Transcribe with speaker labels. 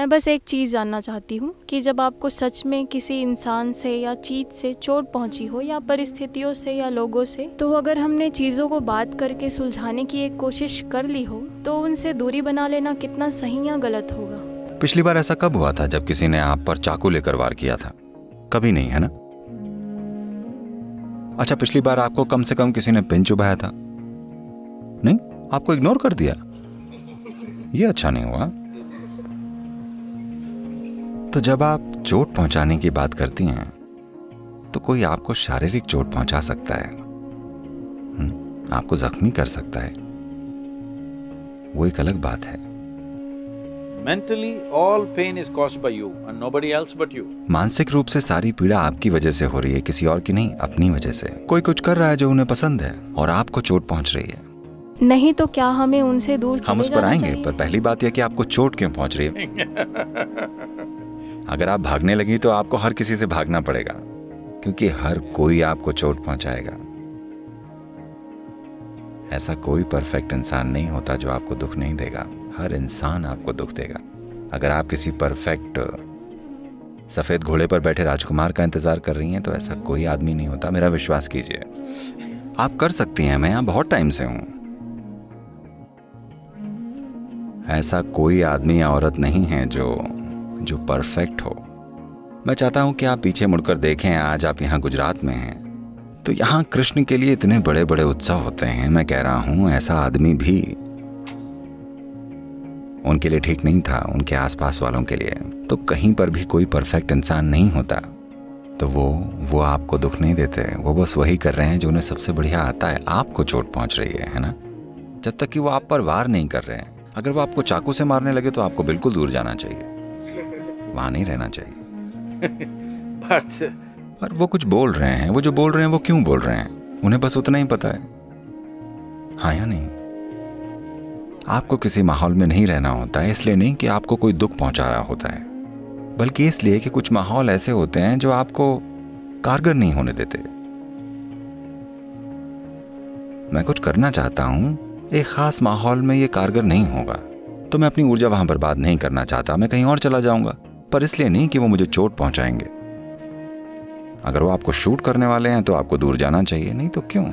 Speaker 1: मैं बस एक चीज़ जानना चाहती हूँ कि जब आपको सच में किसी इंसान से या चीज़ से चोट पहुँची हो या परिस्थितियों से या लोगों से, तो अगर हमने चीज़ों को बात करके सुलझाने की एक कोशिश कर ली हो तो उनसे दूरी बना लेना कितना सही या गलत होगा?
Speaker 2: पिछली बार ऐसा कब हुआ था जब किसी ने आप पर चाकू लेकर वार किया था? कभी नहीं, है ना? अच्छा, पिछली बार आपको कम से कम किसी ने पिन चुभाया था? नहीं, आपको इग्नोर कर दिया। ये अच्छा नहीं हुआ। तो जब आप चोट पहुंचाने की बात करती हैं तो कोई आपको शारीरिक चोट पहुंचा सकता है, आपको जख्मी कर सकता है, वो एक अलग बात है।
Speaker 3: Mentally, all pain is caused by you and nobody else but you.
Speaker 2: मानसिक रूप से सारी पीड़ा आपकी वजह से हो रही है, किसी और की नहीं, अपनी वजह से। कोई कुछ कर रहा है जो उन्हें पसंद है और आपको चोट पहुंच रही है।
Speaker 1: नहीं तो क्या हमें उनसे दूर चले
Speaker 2: हम उस पर
Speaker 1: जाना
Speaker 2: आएंगे,
Speaker 1: चाहिए?
Speaker 2: पर पहली बात यह कि आपको चोट क्यों पहुंच रही है। अगर आप भागने लगी तो आपको हर किसी से भागना पड़ेगा, क्योंकि हर कोई आपको चोट पहुंचाएगा। ऐसा कोई परफेक्ट इंसान नहीं होता जो आपको दुख नहीं देगा। हर इंसान आपको दुख देगा। अगर आप किसी परफेक्ट सफेद घोड़े पर बैठे राजकुमार का इंतजार कर रही हैं तो ऐसा कोई आदमी नहीं होता, मेरा विश्वास कीजिए। आप कर सकती हैं, मैं यहां बहुत टाइम से हूं। ऐसा कोई आदमी या औरत नहीं है जो परफेक्ट हो। मैं चाहता हूं कि आप पीछे मुड़कर देखें। आज आप यहां गुजरात में हैं तो यहां कृष्ण के लिए इतने बड़े बड़े उत्सव होते हैं। मैं कह रहा हूं ऐसा आदमी भी उनके लिए ठीक नहीं था, उनके आसपास वालों के लिए। तो कहीं पर भी कोई परफेक्ट इंसान नहीं होता। तो वो आपको दुख नहीं देते, वो बस वही कर रहे हैं जो उन्हें सबसे बढ़िया आता है। आपको चोट पहुंच रही है ना? जब तक कि वो आप पर वार नहीं कर रहे हैं। अगर वो आपको चाकू से मारने लगे तो आपको बिल्कुल दूर जाना चाहिए, वहां नहीं रहना चाहिए। पर वो कुछ बोल रहे हैं, वो जो बोल रहे हैं वो क्यों बोल रहे हैं, उन्हें बस उतना ही पता है, हाँ या नहीं? आपको किसी माहौल में नहीं रहना होता है, इसलिए नहीं कि आपको कोई दुख पहुंचा रहा होता है, बल्कि इसलिए कि कुछ माहौल ऐसे होते हैं जो आपको कारगर नहीं होने देते। मैं कुछ करना चाहता हूं, एक खास माहौल में ये कारगर नहीं होगा तो मैं अपनी ऊर्जा वहां बर्बाद नहीं करना चाहता। मैं कहीं और चला जाऊंगा, पर इसलिए नहीं कि वो मुझे चोट पहुंचाएंगे। अगर वो आपको शूट करने वाले हैं तो आपको दूर जाना चाहिए, नहीं तो क्यों?